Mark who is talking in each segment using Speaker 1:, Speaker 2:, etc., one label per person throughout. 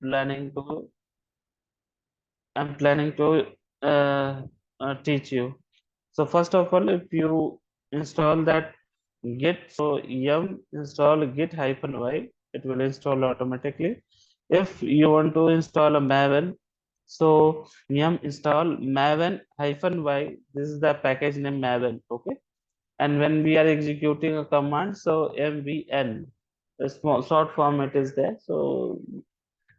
Speaker 1: planning to I'm planning to teach you. So first of all, if you install that git, so yum install git hyphen y, it will install automatically. If you want to install a maven, so yum install maven hyphen y. This is the package name maven. Okay, and when we are executing a command, so mvn, the small short form it is there. So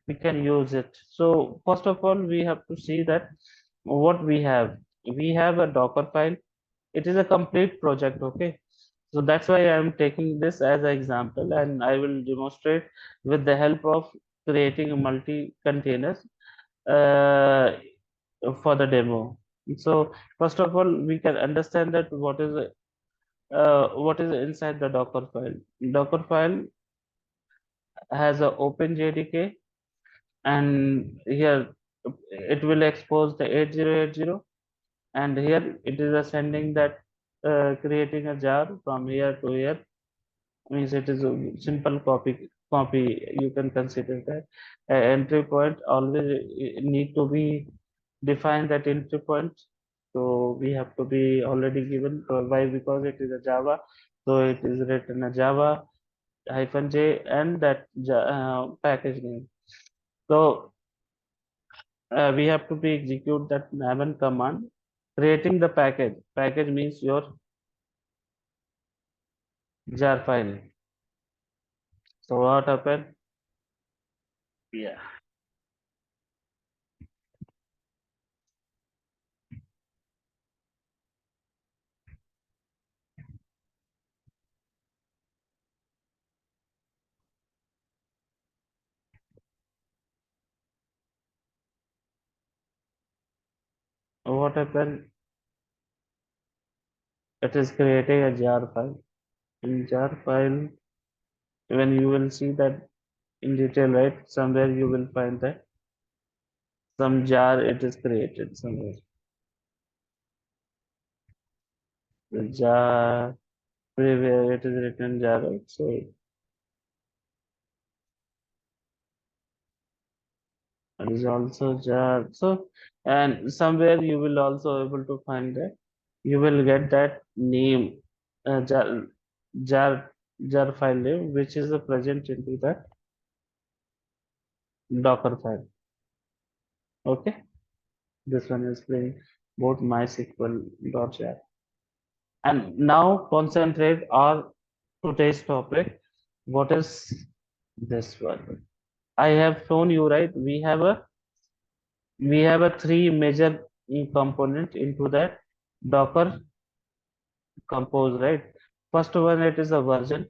Speaker 1: we can use it. So first of all, we have to see that what we have. We have a Docker file. It is a complete project. Okay. So that's why I'm taking this as an example, and I will demonstrate with the help of creating a multi containers uh, for the demo. So first of all, we can understand that what is inside the Docker file. Docker file has a OpenJDK, and here it will expose the 8080, and here it is sending that creating a jar from here to here, means it is a simple copy. You can consider that entry point always need to be defined, that entry point. So we have to be already given. Why? Because it is a Java, so it is written a Java hyphen j and that package name. So we have to be execute that maven command, creating the package. Package means your jar file. So what happened? Yeah. What happened? It is creating a jar file. In jar file, when you will see that in detail, right? Somewhere you will find that some jar it is created somewhere. The jar, where it is written jar, right? So it is also jar. So and somewhere you will also able to find that you will get that name, jar jar file name, which is present into that Docker file. Okay, this one is playing both MySQL.jar. And now concentrate on today's topic. What is this one? I have shown you, right? We have a three major component into that Docker compose, right? First one, it is a version.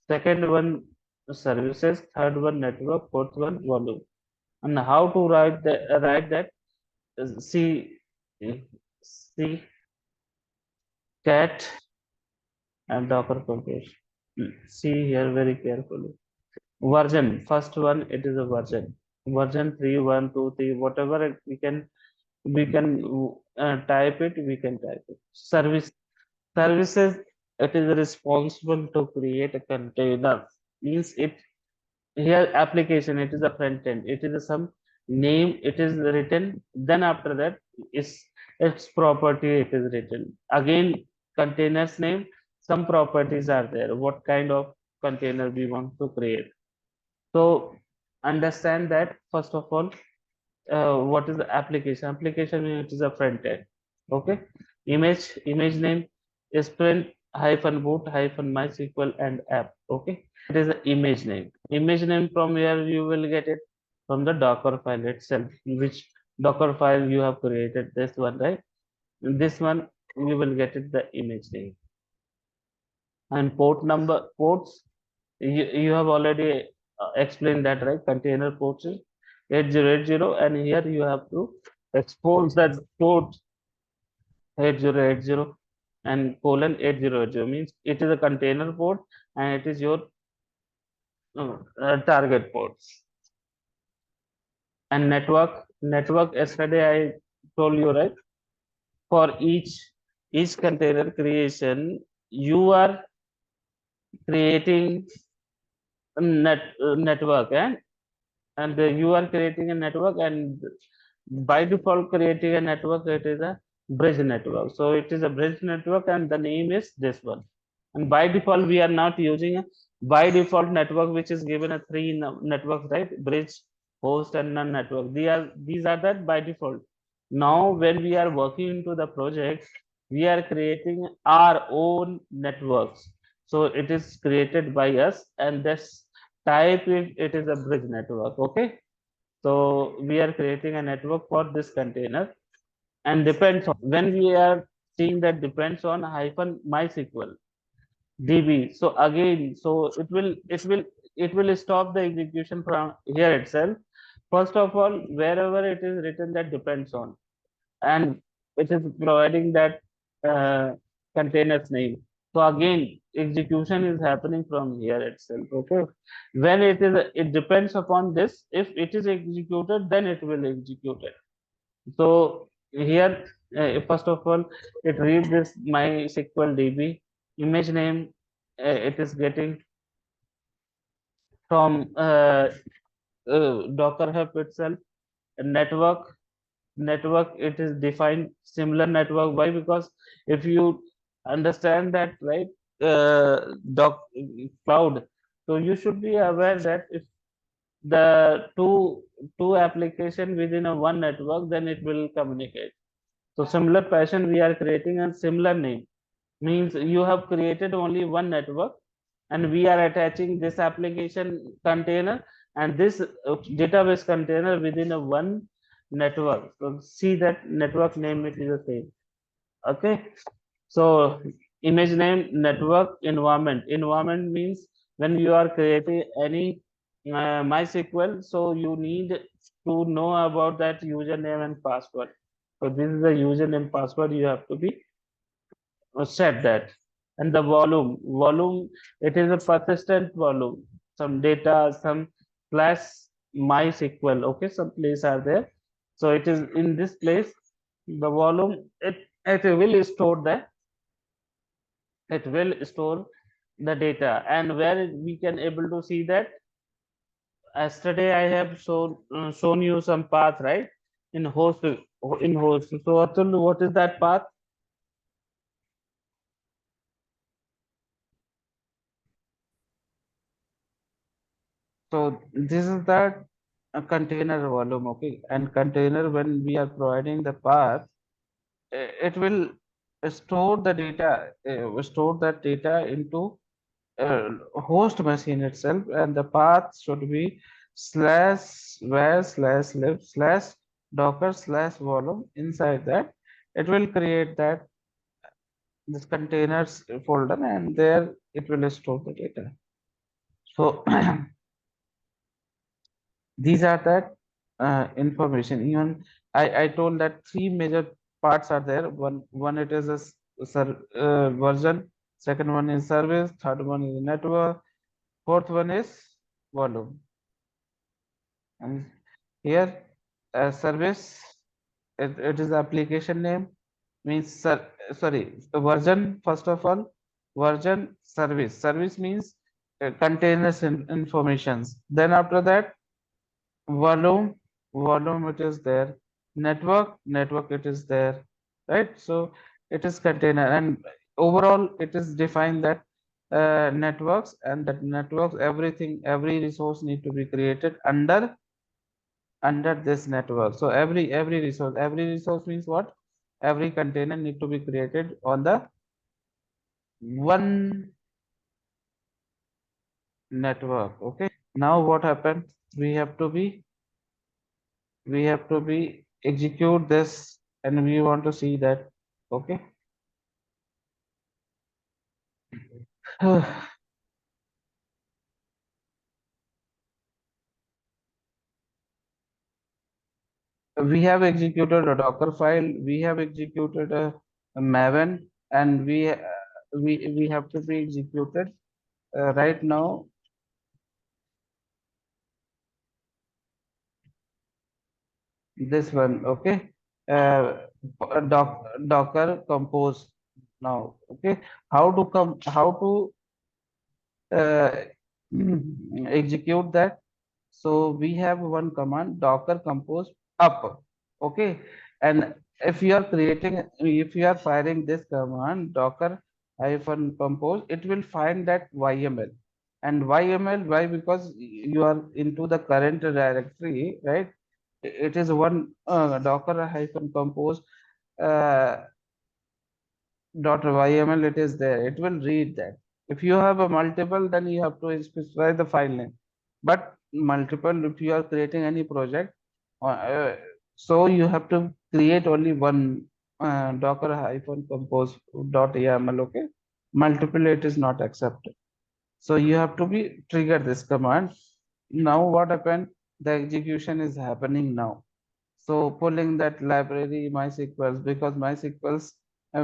Speaker 1: Second one, services. Third one, network. Fourth one, volume. And how to write that? See, see, cat and Docker compose. See here very carefully. Version. First one, it is a version. Version 3, 1, 2, 3, whatever we can type it. We can type it. Services. It is responsible to create a container. Means it here application, it is a front end, it is some name, it is written, then after that is its property, it is written again. Containers name, some properties are there, what kind of container we want to create. So understand that first of all, what is the application, it is a front end. Okay, image name is print hyphen boot hyphen mysql and app. Okay, it is the image name from where you will get it, from the Docker file itself, which Docker file you have created, this one, right? In this one you will get it the image name. And ports, you have already explained that, right? Container ports is 8080, and here you have to expose that port 8080 and colon 8080, means it is a container port and it is your target ports. And network yesterday I told you, right? For each container creation, you are creating a network, and you are creating a network, and by default creating a network, it is a bridge network. So it is a bridge network and the name is this one. And by default we are not using a by default network which is given a three networks, right? Bridge, host and none network. These are that by default. Now when we are working into the project, we are creating our own networks. So it is created by us, and this type it is a bridge network. Okay, so we are creating a network for this container, and depends on when we are seeing that depends on hyphen MySQL DB. So again, so it will stop the execution from here itself. First of all, wherever it is written that depends on, and it is providing that uh, container's name. So again, execution is happening from here itself. Okay, when it depends upon this. If it is executed, then it will execute it. So here, first of all, it reads this MySQL DB image name. It is getting from Docker Hub itself. Network, it is defined similar network. Why? Because if you understand that, right, doc cloud, so you should be aware that if the two application within a one network, then it will communicate. So similar fashion, we are creating a similar name. Means you have created only one network, and we are attaching this application container and this database container within a one network. So see that network name, it is the same. Okay. So image name, network, environment. Environment means when you are creating any MySQL, so you need to know about that username and password. So this is the username password you have to be set that. And the volume, it is a persistent volume, some data, some slash MySQL. Okay, some place are there. So it is in this place, the volume, it will store the data. And where we can able to see that, yesterday I have shown you some path, right? In host. So Atul, what is that path? So this is that container volume. Okay, and container, when we are providing the path, it will store the data, store that data into host machine itself, and the path should be slash var slash lib slash docker slash volume. Inside that, it will create that this containers folder, and there it will store the data. So these are that information. Even I told that three major parts are there. One it is a version, second one is service, third one is network, fourth one is volume. And here service, it is application name, means sorry, the version. First of all, version, service means containers informations. Then after that, volume, it is there. Network, it is there, right? So it is container, and overall it is defined that networks, and that networks, everything, every resource need to be created under this network. So every resource means what? Every container need to be created on the one network. Okay, now what happened? We have to be execute this, and we want to see that. Okay. We have executed a docker file, we have executed a maven, and we have to be executed right now this one. Okay. uh, Docker compose. Now, okay, how to uh, execute that.
Speaker 2: So we have one command docker compose up. Okay. And if you are creating, if you are firing this command docker hyphen compose, it will find that YML. And YML, why? Because you are into the current directory, right? It is one docker hyphen compose uh, dot YML, it is there. It will read that. If you have a multiple, then you have to specify the file name. But multiple, if you are creating any project, so you have to create only one Docker hyphen compose dot YAML. Okay, multiple it is not accepted. So you have to be trigger this command. Now what happened? The execution is happening now. So pulling that library MySQL, because MySQL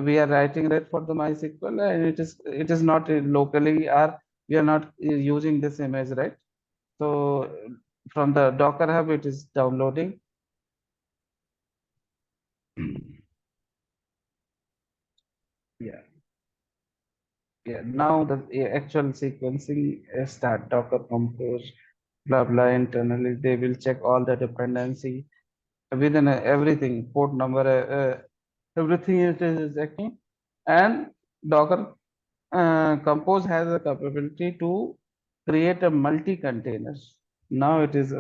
Speaker 2: we are writing that for the MySQL, and it is not locally, or we are not using this image, right? So from the Docker Hub it is downloading. Yeah, yeah. Now the actual sequencing start Docker compose blah blah. Internally they will check all the dependency within everything, port number, everything it is checking. And Docker Compose has a capability to create a multi-containers. Now it is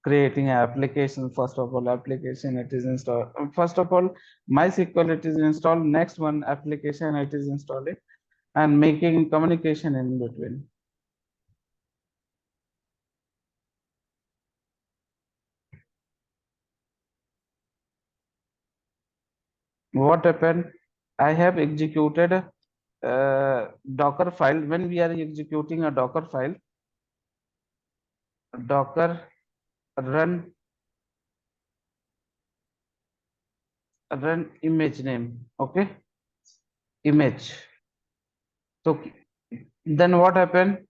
Speaker 2: creating an application. First of all, application it is installed. First of all, MySQL it is installed. Next one application it is installing and making communication in between. What happened? I have executed Docker file. When we are executing a Docker file, Docker run image name. Okay, image. So then what happened?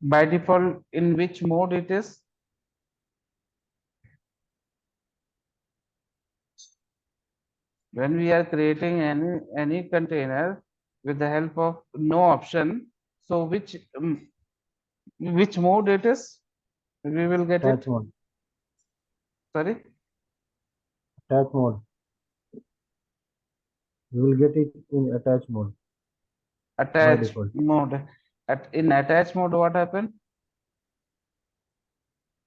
Speaker 2: By default, in which mode it is? When we are creating any container with the help of no option, so which mode it is? We will get
Speaker 3: Attach
Speaker 2: it.
Speaker 3: mode.
Speaker 2: Sorry,
Speaker 3: Attach mode. You will get it in attach mode by
Speaker 2: attach
Speaker 3: default.
Speaker 2: mode. In attach mode, what happened?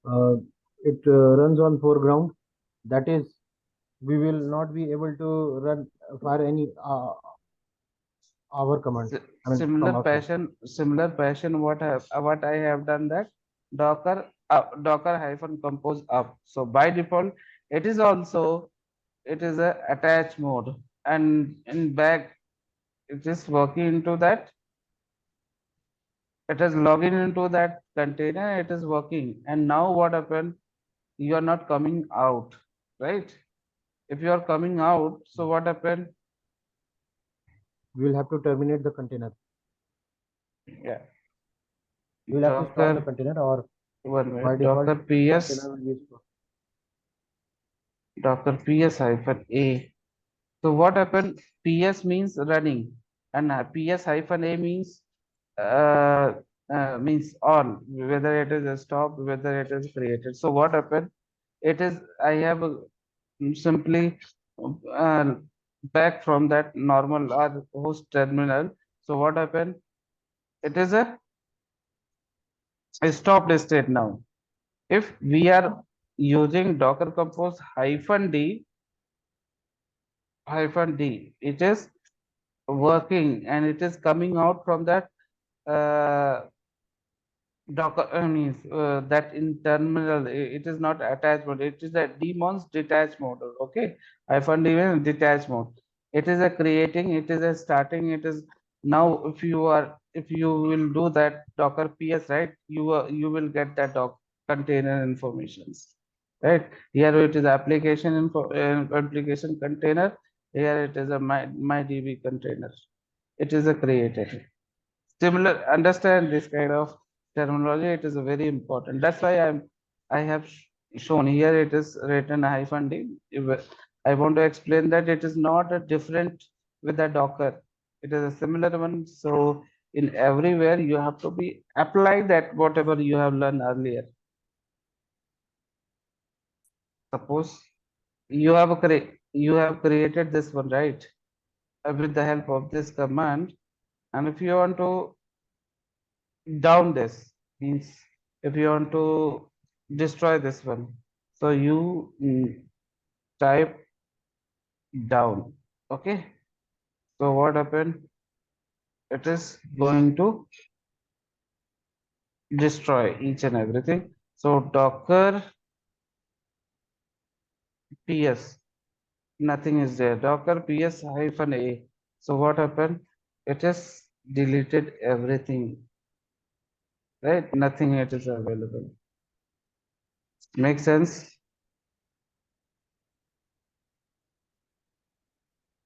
Speaker 3: Uh, it runs on foreground. That is, we will not be able to run for any our command. I mean,
Speaker 2: Similar
Speaker 3: from outside.
Speaker 2: passion, similar passion. What I have done that Docker hyphen compose up. So by default, it is also, it is a attach mode, and in back it is working into that. It is logging into that container. It is working, and now what happened? You are not coming out, right? If you are coming out, so what happened?
Speaker 3: We will have to terminate the container.
Speaker 2: Yeah,
Speaker 3: We will have to stop the
Speaker 2: Docker.
Speaker 3: container, or
Speaker 2: One
Speaker 3: by
Speaker 2: minute.
Speaker 3: default,
Speaker 2: Docker
Speaker 3: container
Speaker 2: ps
Speaker 3: will be stopped.
Speaker 2: Docker ps hyphen a. So what happened? PS means running, and PS hyphen a means on, whether it is stopped, whether it is created. So what happened? It is, I have simply uh, back from that normal or host terminal. So what happened? It is a stopped state now. If we are using Docker Compose hyphen d, it is working and it is coming out from that uh, Docker means that in terminal it is not attached mode. It is a demons detached mode. Okay, I found even detached mode. It is a creating. It is a starting. It is now. If you will do that Docker PS, right, you will get that doc container informations, right. Here it is application info, application container. Here it is a my DB container. It is a created. Similar, understand this kind of terminology, it is very important. That's why I have shown here it is written hyphen d. I want to explain that it is not a different with the Docker, it is a similar one. So in everywhere you have to be apply that whatever you have learned earlier. Suppose you have created this one, right? With the help of this command, and if you want to down this, means if you want to destroy this one, so you type down. Okay, so what happened? It is going to destroy each and everything. So docker ps, nothing is there. Docker ps hyphen a. So what happened? It is deleted everything, right? Nothing it is available. Make sense?